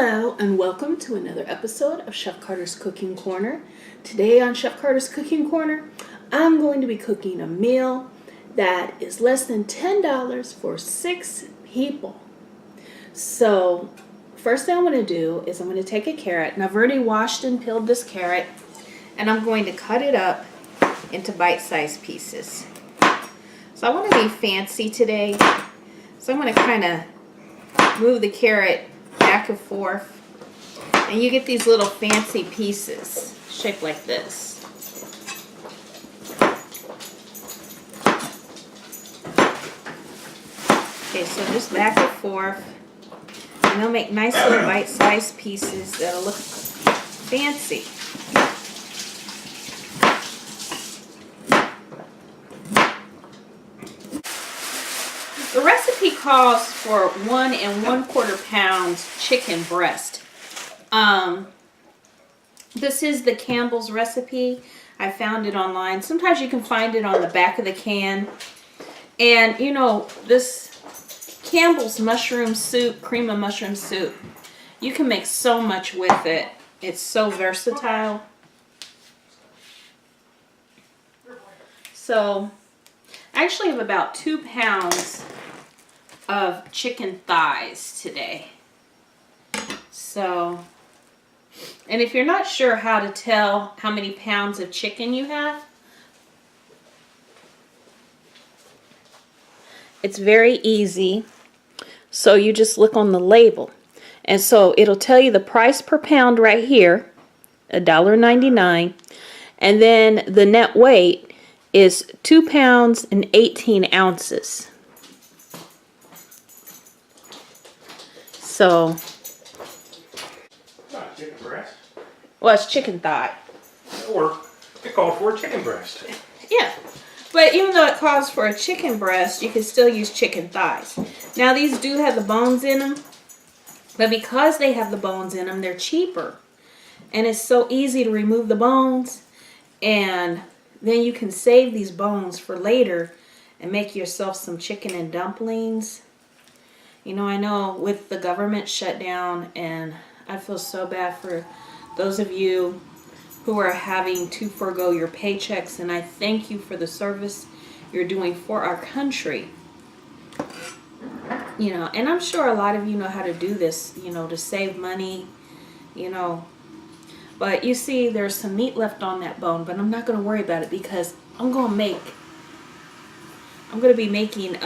Hello and welcome to another episode of Chef Carter's Cooking Corner. Today on Chef Carter's Cooking Corner, I'm going to be cooking a meal that is less than $10 for 6 people. So, first thing I'm going to do is I'm going to take a carrot, and I've already washed and peeled this carrot, and I'm going to cut it up into bite-sized pieces. So I want to be fancy today, so I'm going to kind of move the carrot back and forth, and you get these little fancy pieces shaped like this. Okay, so just back and forth, and they'll make nice little bite-sized pieces that'll look fancy. The recipe calls for 1 1/4 pounds chicken breast. This is the Campbell's recipe. I found it online. Sometimes you can find it on the back of the can. And you know, this Campbell's mushroom soup, cream of mushroom soup, you can make so much with it. It's so versatile. So I actually have about 2 pounds of chicken thighs today. So, and if you're not sure how to tell how many pounds of chicken you have, it's very easy. So you just look on the label, and so it'll tell you the price per pound right here, $1.99, and then the net weight is 2 pounds and 18 ounces. So, Not chicken breast. well, it's chicken thigh. Or it called for a chicken breast. Yeah, but even though it calls for a chicken breast, you can still use chicken thighs. Now, these do have the bones in them, but because they have the bones in them, they're cheaper. And it's so easy to remove the bones, and then you can save these bones for later and make yourself some chicken and dumplings. You know, I know with the government shutdown, and I feel so bad for those of you who are having to forego your paychecks, and I thank you for the service you're doing for our country. You know, and I'm sure a lot of you know how to do this, you know, to save money, you know. But you see, there's some meat left on that bone, but I'm not going to worry about it because I'm going to be making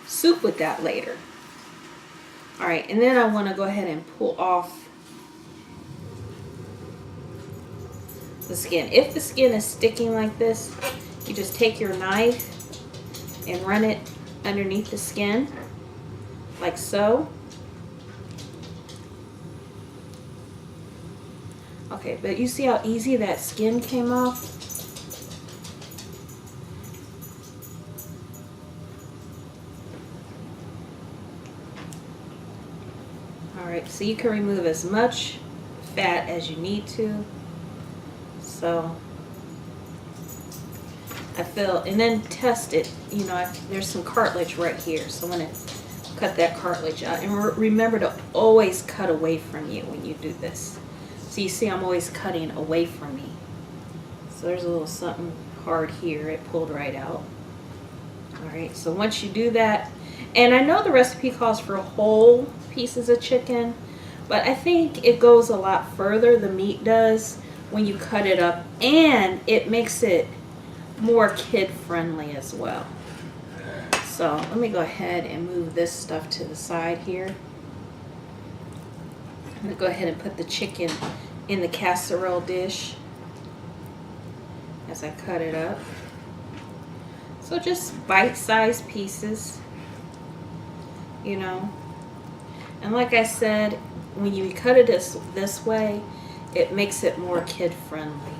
soup with that later. All right, and then I want to go ahead and pull off the skin. If the skin is sticking like this, you just take your knife and run it underneath the skin, like so. Okay, but you see how easy that skin came off? Alright, so you can remove as much fat as you need to. So, I feel, and then test it, you know, there's some cartilage right here, so I'm going to cut that cartilage out. And remember to always cut away from you when you do this. So you see I'm always cutting away from me. So there's a little something hard here, it pulled right out. Alright, so once you do that, and I know the recipe calls for whole pieces of chicken, but I think it goes a lot further, the meat does, when you cut it up, and it makes it more kid friendly as well. So let me go ahead and move this stuff to the side here. I'm going to go ahead and put the chicken in the casserole dish as I cut it up. So just bite-sized pieces, you know. And like I said, when you cut it this way, it makes it more kid-friendly.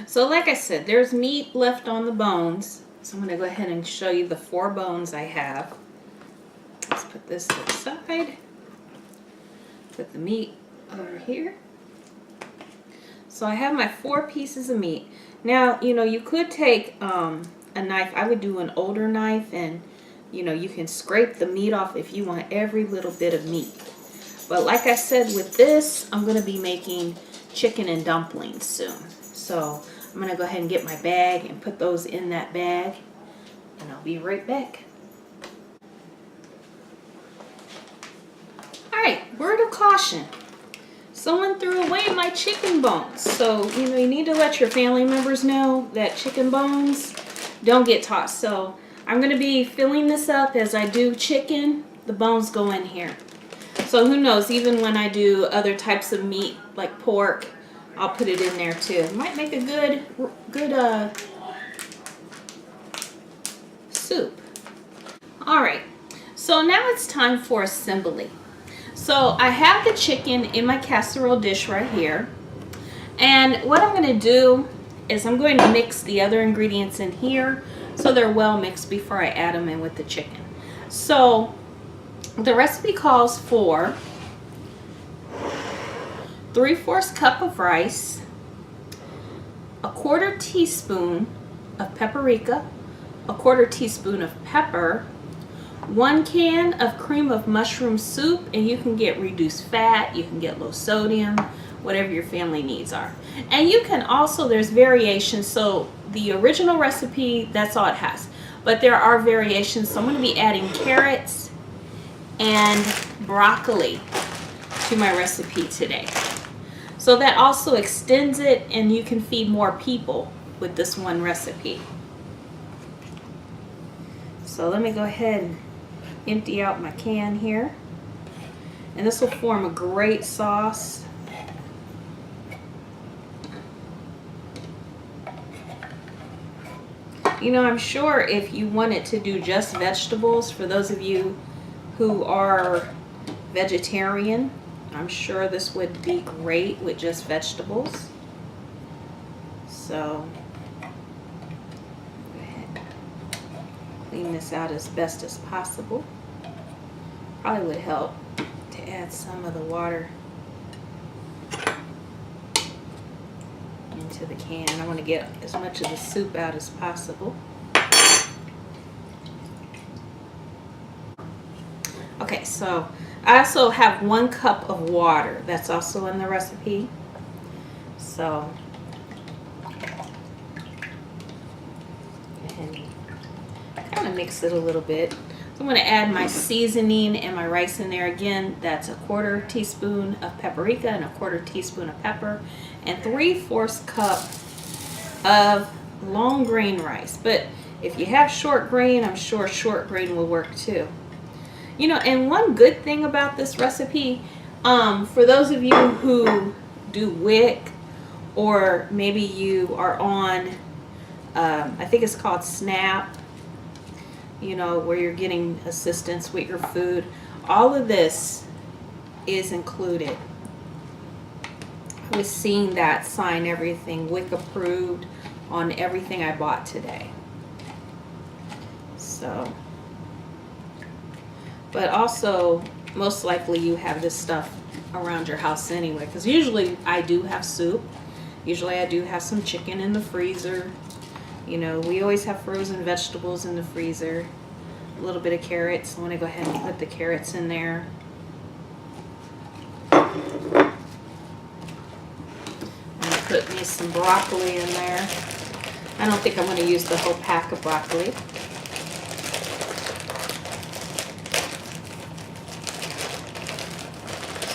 So like I said, there's meat left on the bones. So I'm going to go ahead and show you the 4 bones I have. Let's put this to the side. Put the meat over here. So I have my 4 pieces of meat. Now, you know, you could take a knife. I would do an older knife, and, you know, you can scrape the meat off if you want every little bit of meat. But like I said, with this, I'm going to be making chicken and dumplings soon. So I'm going to go ahead and get my bag and put those in that bag. And I'll be right back. Alright, word of caution. Someone threw away my chicken bones. So, you know, you need to let your family members know that chicken bones don't get tossed. So I'm going to be filling this up as I do chicken. The bones go in here. So who knows, even when I do other types of meat like pork, I'll put it in there too. It might make a good soup. Alright, so now it's time for assembly. So I have the chicken in my casserole dish right here. And what I'm going to do is I'm going to mix the other ingredients in here so they're well mixed before I add them in with the chicken. So the recipe calls for 3/4 cup of rice, a 1/4 teaspoon of paprika, a 1/4 teaspoon of pepper, 1 can of cream of mushroom soup, and you can get reduced fat, you can get low sodium, whatever your family needs are. And you can also, there's variations, so the original recipe, that's all it has. But there are variations, so I'm going to be adding carrots and broccoli to my recipe today. So that also extends it, and you can feed more people with this one recipe. So let me go ahead and empty out my can here. And this will form a great sauce. You know, I'm sure if you wanted to do just vegetables, for those of you who are vegetarian, I'm sure this would be great with just vegetables. So, go ahead, clean this out as best as possible. Probably would help to add some of the water into the can. I want to get as much of the soup out as possible. Okay, so I also have 1 cup of water. That's also in the recipe. So, and kind of mix it a little bit. So I'm going to add my seasoning and my rice in there. Again, that's a 1/4 teaspoon of paprika and a 1/4 teaspoon of pepper, and 3/4 cup of long grain rice. But if you have short grain, I'm sure short grain will work too. You know, and one good thing about this recipe, for those of you who do WIC, or maybe you are on, I think it's called SNAP, you know, where you're getting assistance with your food, all of this is included. I was seeing that sign, everything WIC approved, on everything I bought today. So, but also, most likely you have this stuff around your house anyway, because usually I do have soup. Usually I do have some chicken in the freezer. You know, we always have frozen vegetables in the freezer. A little bit of carrots. I want to go ahead and put the carrots in there. I'm going to put me some broccoli in there. I don't think I'm going to use the whole pack of broccoli.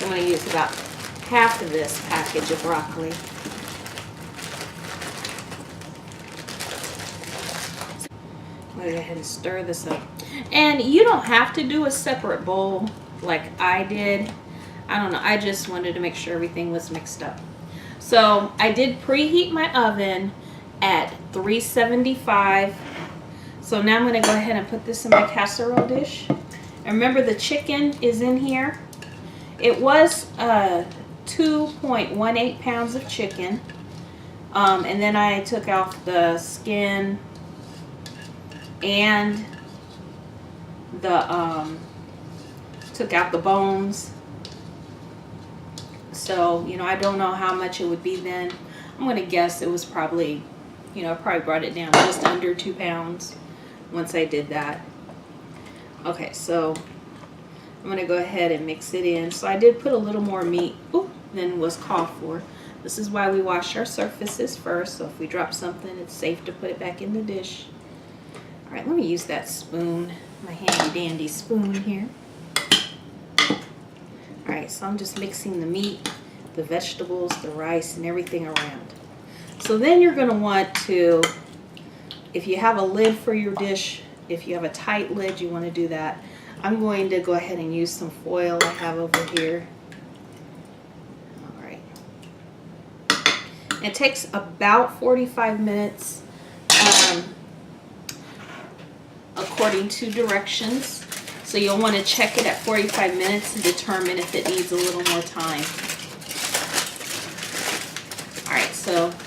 I'm going to use about half of this package of broccoli. I'm going to go ahead and stir this up. And you don't have to do a separate bowl like I did. I don't know. I just wanted to make sure everything was mixed up. So I did preheat my oven at 375. So now I'm going to go ahead and put this in my casserole dish. And remember, the chicken is in here. It was 2.18 pounds of chicken. And then I took off the skin and the took out the bones. So, you know, I don't know how much it would be then. I'm gonna guess it was probably, you know, I probably brought it down just under 2 pounds once I did that. Okay, so I'm gonna go ahead and mix it in. So I did put a little more meat than was called for. This is why we wash our surfaces first, so if we drop something, it's safe to put it back in the dish. All right, let me use that spoon, my handy dandy spoon here. All right, so I'm just mixing the meat, the vegetables, the rice, and everything around. So then you're gonna want to, if you have a lid for your dish, if you have a tight lid, you wanna do that. I'm going to go ahead and use some foil I have over here. All right. It takes about 45 minutes according to directions. So you'll want to check it at 45 minutes to determine if it needs a little more time. All right, so go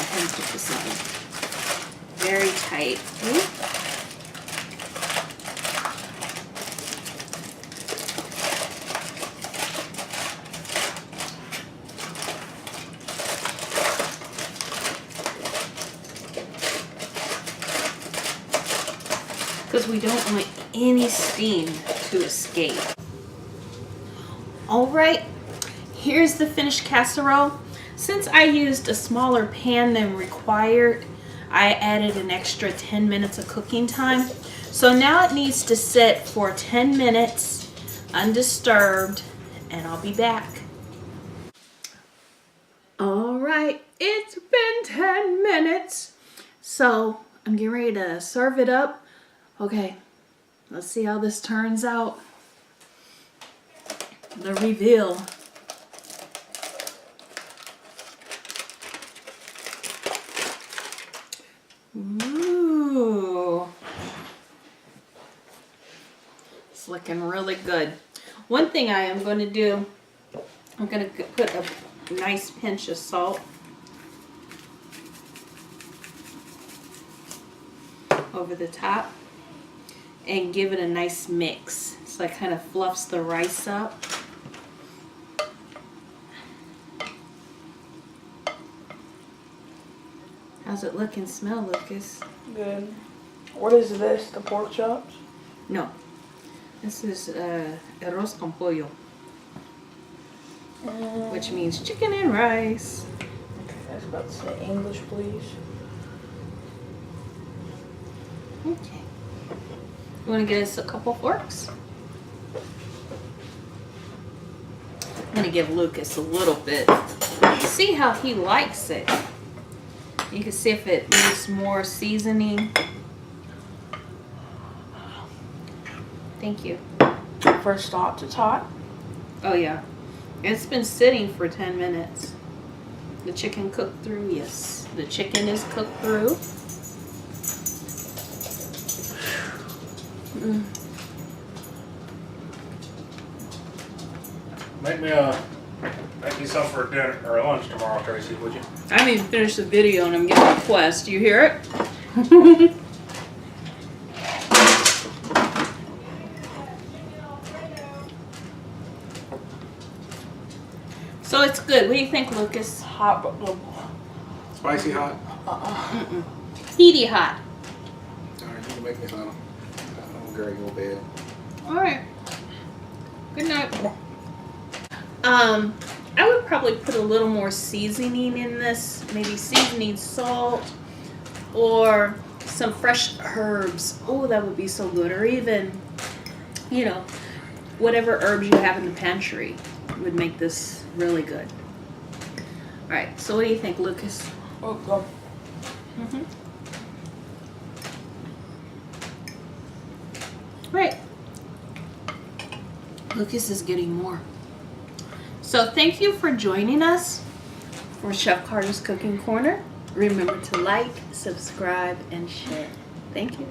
ahead and put this on very tight. Because we don't want any steam to escape. All right, here's the finished casserole. Since I used a smaller pan than required, I added an extra 10 minutes of cooking time. So now it needs to sit for 10 minutes undisturbed, and I'll be back. All right, it's been 10 minutes. So I'm getting ready to serve it up. Okay, let's see how this turns out. The reveal. Ooh. It's looking really good. One thing I am going to do, I'm going to put a nice pinch of salt over the top and give it a nice mix. So it kind of fluffs the rice up. How's it look and smell, Lucas? Good. What is this? The pork chops? No. This is arroz con pollo, which means chicken and rice. Okay, I was about to say English, please. Okay. You want to get us a couple forks? I'm going to give Lucas a little bit. See how he likes it. You can see if it needs more seasoning. Thank you. First thoughts, it's hot. Oh yeah. It's been sitting for 10 minutes. The chicken cooked through? Yes. The chicken is cooked through. Make me some for dinner or lunch tomorrow, Tracy, would you? I haven't even finished the video and I'm getting a request. Do you hear it? So it's good. What do you think, Lucas? Hot, but no. Spicy hot? Heaty hot. Alright, you can make me some. I'm gonna go to bed. Alright. Good night. I would probably put a little more seasoning in this. Maybe seasoning salt or some fresh herbs. Oh, that would be so good. Or even, you know, whatever herbs you have in the pantry would make this really good. Alright, so what do you think, Lucas? Oh, go. Right. Lucas is getting more. So thank you for joining us for Chef Carter's Cooking Corner. Remember to like, subscribe, and share. Thank you.